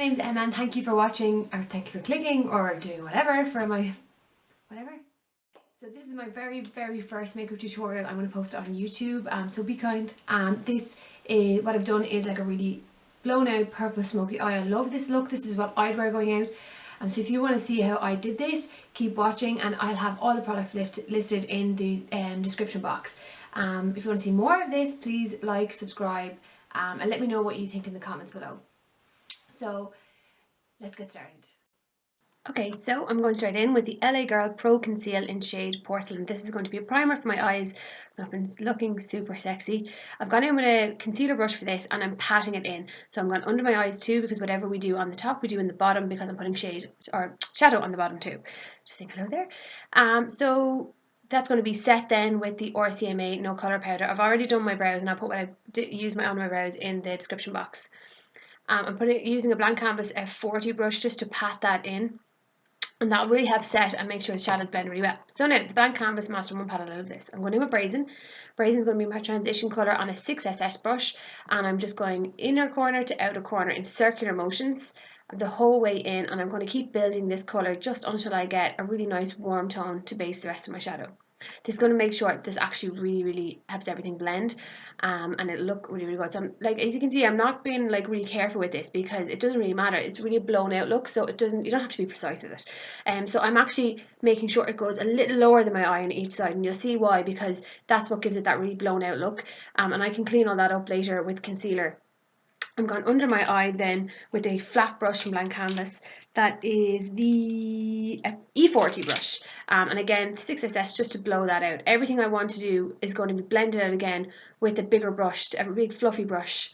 name's Emma and thank you for watching, or thank you for clicking or doing whatever for my whatever. So this is my very first makeup tutorial. I'm going to post it on YouTube, so be kind. This is what I've done is like a really blown out purple smoky eye. I love this look. This is what I'd wear going out. So if you want to see how I did this, keep watching and I'll have all the products listed in the description box. If you want to see more of this, please like, subscribe, and let me know what you think in the comments below. So let's get started. Okay, so I'm going straight in with the LA Girl Pro Conceal in shade Porcelain. This is going to be a primer for my eyes. I've been looking super sexy. I've gone in with a concealer brush for this and I'm patting it in. So I'm going under my eyes too, because whatever we do on the top, we do in the bottom, because I'm putting shade or shadow on the bottom too. Just saying hello there. So that's going to be set then with the RCMA No Colour Powder. I've already done my brows and I'll put what I use on my brows in the description box. I'm using a blank canvas F40 brush just to pat that in. And that'll really help set and make sure the shadows blend really well. So now, the blank canvas Master 1 palette, I love this. I'm going in with Brazen. Brazen is going to be my transition colour on a 6SS brush. And I'm just going inner corner to outer corner in circular motions the whole way in. And I'm going to keep building this colour just until I get a really nice warm tone to base the rest of my shadow. This is going to make sure this actually really helps everything blend, and it'll look really good. So I'm, like, as you can see, I'm not being like really careful with this because it doesn't really matter. It's really a blown out look, so you don't have to be precise with it. So I'm actually making sure it goes a little lower than my eye on each side, and you'll see why, because that's what gives it that really blown out look. And I can clean all that up later with concealer. I'm going under my eye then with a flat brush from blank canvas. That is the E40 brush, and again 6SS, just to blow that out. Everything I want to do is going to be blended out again with a bigger brush, a big fluffy brush,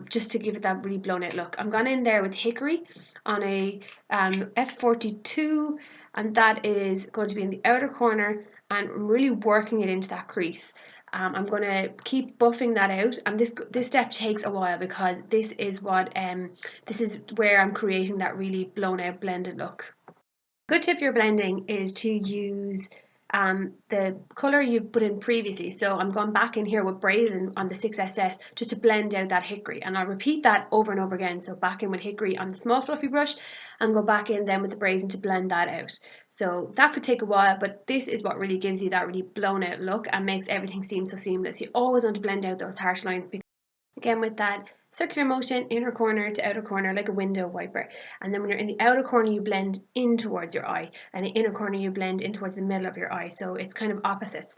just to give it that really blown out look. I'm gone in there with Hickory on a F42, and that is going to be in the outer corner, and I'm really working it into that crease. I'm going to keep buffing that out, and this step takes a while because this is where I'm creating that really blown out blended look. Good tip for your blending is to use the colour you've put in previously. So I'm going back in here with Brazen on the 6SS just to blend out that Hickory, and I'll repeat that over and over again. So back in with Hickory on the small fluffy brush and go back in then with the Brazen to blend that out. So that could take a while, but this is what really gives you that really blown out look and makes everything seem so seamless. You always want to blend out those harsh lines, because again with that circular motion, inner corner to outer corner, like a window wiper. And then when you're in the outer corner, you blend in towards your eye, and the inner corner you blend in towards the middle of your eye. So it's kind of opposites.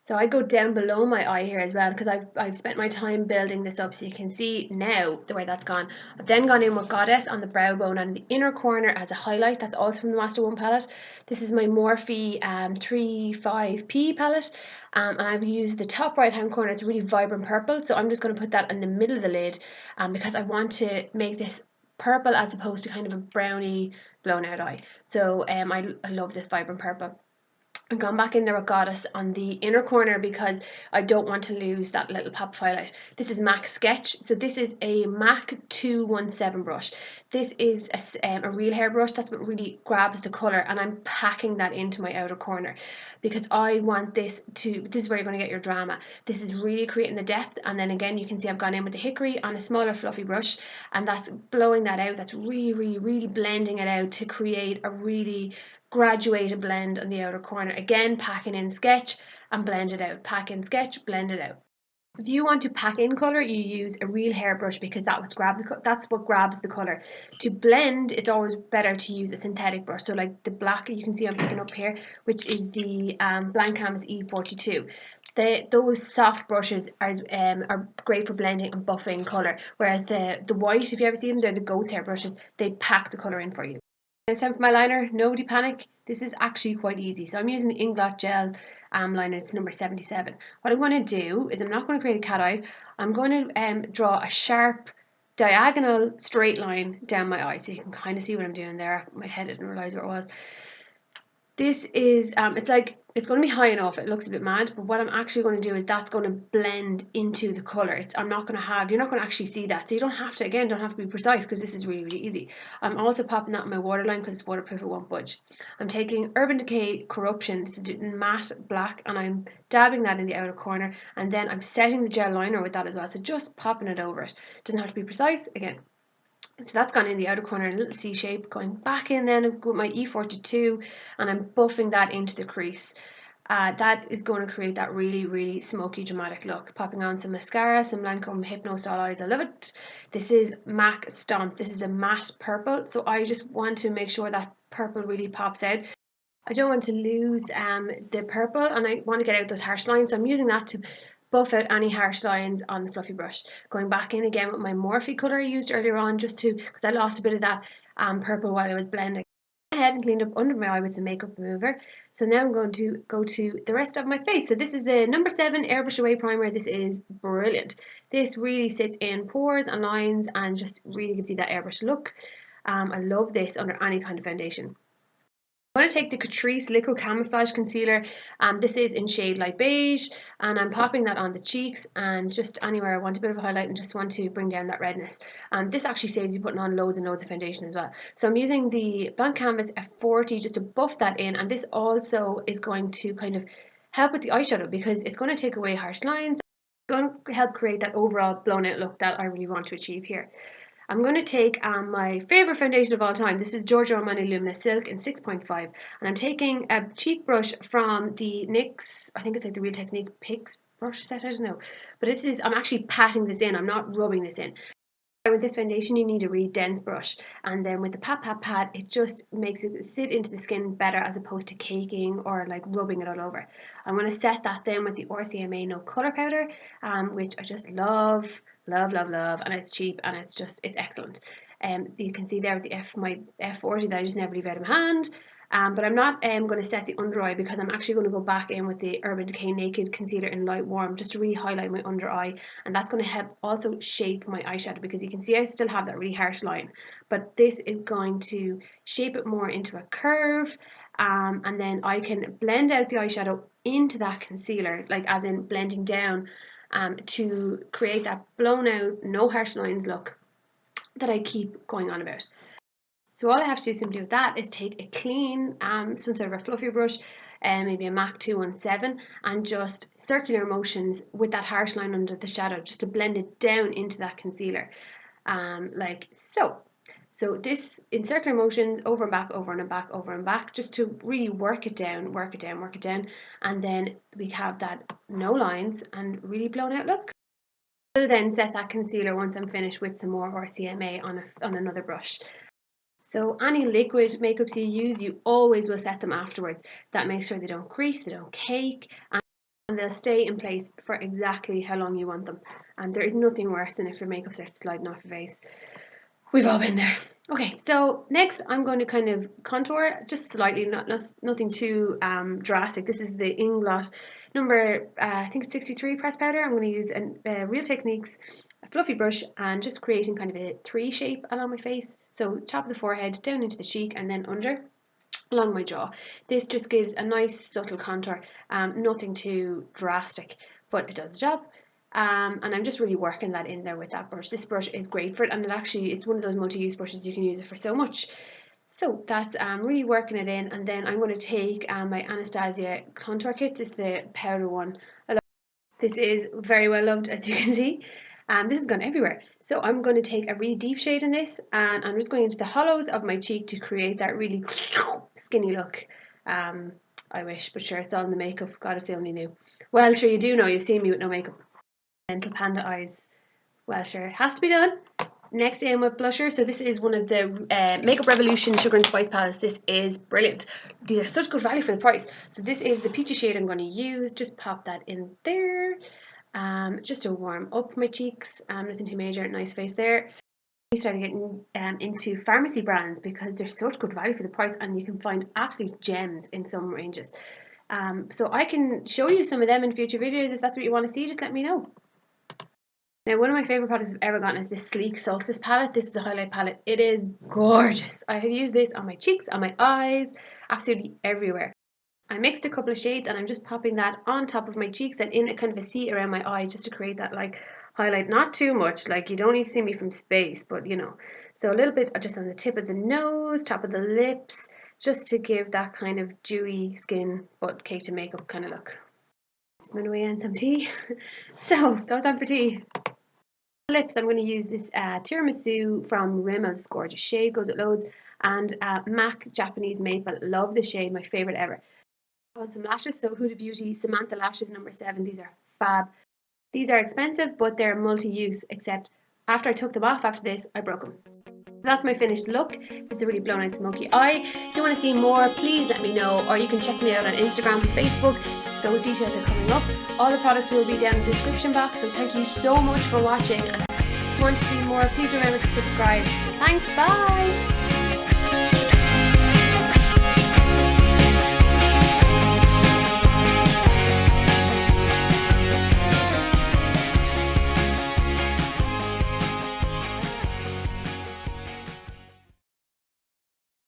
So I go down below my eye here as well, because I've spent my time building this up, so you can see now the way that's gone. I've then gone in with Goddess on the brow bone and the inner corner as a highlight. That's also from the Master 1 palette. This is my Morphe 35P palette, and I've used the top right hand corner. It's a really vibrant purple, so I'm just going to put that in the middle of the lid, because I want to make this purple as opposed to kind of a browny blown out eye. So I love this vibrant purple. I've gone back in there with Goddess on the inner corner because I don't want to lose that little pop highlight. This is MAC Sketch. So this is a MAC 217 brush. This is a real hair brush. That's what really grabs the colour, and I'm packing that into my outer corner because I want this is where you're going to get your drama. This is really creating the depth, and then again you can see I've gone in with the Hickory on a smaller fluffy brush, and that's blowing that out. That's really blending it out to create a really graduated blend on the outer corner. Again, packing in Sketch and blend it out. Pack in Sketch, blend it out. If you want to pack in colour, you use a real hairbrush because that's what grabs the colour. To blend, it's always better to use a synthetic brush. So like the black you can see I'm picking up here, which is the blank canvas E42. Those soft brushes are great for blending and buffing colour, whereas the white, if you ever see them, they're the goat's hair brushes. They pack the colour in for you. It's time for my liner. Nobody panic. This is actually quite easy. So I'm using the Inglot Gel liner. It's number 77. What I'm going to do is I'm not going to create a cat eye. I'm going to draw a sharp diagonal straight line down my eye, so you can kind of see what I'm doing there. My head didn't realize where it was. This is it's going to be high enough. It looks a bit mad, but what I'm actually going to do is that's going to blend into the colour. You're not going to actually see that, so you don't have to be precise, because this is really easy. I'm also popping that in my waterline because it's waterproof, it won't budge. I'm taking Urban Decay Corruption, it's matte black, and I'm dabbing that in the outer corner, and then I'm setting the gel liner with that as well, so just popping it over it. Doesn't have to be precise. Again, So that's gone in the outer corner, a little C shape, going back in then with my E42, and I'm buffing that into the crease. That is going to create that really, really smoky, dramatic look. Popping on some mascara, some Lancome Hypno Style Eyes. I love it. This is MAC Stomp. This is a matte purple, so I just want to make sure that purple really pops out. I don't want to lose the purple, and I want to get out those harsh lines, so I'm using that to buff out any harsh lines on the fluffy brush. Going back in again with my Morphe colour I used earlier on, just to, because I lost a bit of that purple while I was blending. I went ahead and cleaned up under my eye with some makeup remover. So now I'm going to go to the rest of my face. So this is the number 7 Airbrush Away Primer. This is brilliant. This really sits in pores and lines and just really gives you that airbrush look. I love this under any kind of foundation. I'm going to take the Catrice Liquid Camouflage Concealer. This is in shade light beige, and I'm popping that on the cheeks and just anywhere I want a bit of a highlight and just want to bring down that redness. This actually saves you putting on loads and loads of foundation as well. So I'm using the Blank Canvas F40 just to buff that in, and this also is going to kind of help with the eyeshadow because it's going to take away harsh lines. It's going to help create that overall blown out look that I really want to achieve here. I'm going to take my favourite foundation of all time. This is Giorgio Armani Luminous Silk in 6.5. And I'm taking a cheek brush from the NYX, I think it's like the Real Technique Pix brush set, I don't know. But I'm actually patting this in, I'm not rubbing this in. With this foundation, you need a really dense brush. And then with the pat, it just makes it sit into the skin better as opposed to caking or like rubbing it all over. I'm going to set that then with the RCMA No Colour Powder, which I just love, and it's cheap and it's excellent. You can see there with my F40 that I just never leave out of my hand. But I'm not going to set the under eye because I'm actually going to go back in with the Urban Decay Naked Concealer in Light Warm just to really highlight my under eye, and that's going to help also shape my eyeshadow because you can see I still have that really harsh line, but this is going to shape it more into a curve, and then I can blend out the eyeshadow into that concealer, like as in blending down to create that blown out, no harsh lines look that I keep going on about. So all I have to do simply with that is take a clean, some sort of a fluffy brush, maybe a MAC 217, and just circular motions with that harsh line under the shadow, just to blend it down into that concealer, like so. So this, in circular motions, over and back, over and back, over and back, just to really work it down, and then we have that no lines and really blown out look. I'll then set that concealer once I'm finished with some more RCMA on another brush. So any liquid makeups you use, you always will set them afterwards. That makes sure they don't crease, they don't cake, and they'll stay in place for exactly how long you want them. And there is nothing worse than if your makeup starts sliding off your face. We've all been there. Okay, so next I'm going to kind of contour just slightly, nothing too drastic. This is the Inglot number, I think it's 63 pressed powder. I'm going to use a Real Techniques fluffy brush and just creating kind of a 3 shape along my face. So top of the forehead, down into the cheek, and then under along my jaw. This just gives a nice subtle contour, nothing too drastic, but it does the job. And I'm just really working that in there with that brush. This brush is great for it, and it's one of those multi-use brushes. You can use it for so much. So that's really working it in, and then I'm going to take my Anastasia contour kit. This is the powder one. This is very well loved, as you can see. This has gone everywhere. So I'm going to take a really deep shade in this, and I'm just going into the hollows of my cheek to create that really skinny look. I wish, but sure, it's all in the makeup. God, if they only knew. Well, sure, you do know. You've seen me with no makeup. Mental panda eyes. Well, sure, it has to be done. Next in with blusher. So this is one of the Makeup Revolution Sugar and Spice palettes. This is brilliant. These are such good value for the price. So this is the peachy shade I'm going to use. Just pop that in there. Just to warm up my cheeks. Nothing too major. Nice face there. I started getting into pharmacy brands because they're such good value for the price, and you can find absolute gems in some ranges. So I can show you some of them in future videos. If that's what you want to see, just let me know. Now, one of my favourite products I've ever gotten is this Sleek Solstice palette. This is a highlight palette. It is gorgeous. I have used this on my cheeks, on my eyes, absolutely everywhere. I mixed a couple of shades and I'm just popping that on top of my cheeks and in a kind of a C around my eyes just to create that like highlight. Not too much, like you don't need to see me from space, but you know. So a little bit just on the tip of the nose, top of the lips, just to give that kind of dewy skin but cake to makeup kind of look. Spoon away on some tea. So that was time for tea. Lips, I'm going to use this Tiramisu from Rimmel. It's gorgeous shade, goes with loads, and MAC Japanese Maple. Love the shade, my favourite ever. I want some lashes, so Huda Beauty Samantha Lashes number 7. These are fab. These are expensive, but they're multi-use, except after I took them off after this, I broke them. That's my finished look. This is a really blown out smoky eye. If you want to see more, please let me know, or you can check me out on Instagram and Facebook. Those details are coming up. All the products will be down in the description box, so thank you so much for watching, and if you want to see more, please remember to subscribe. Thanks, bye!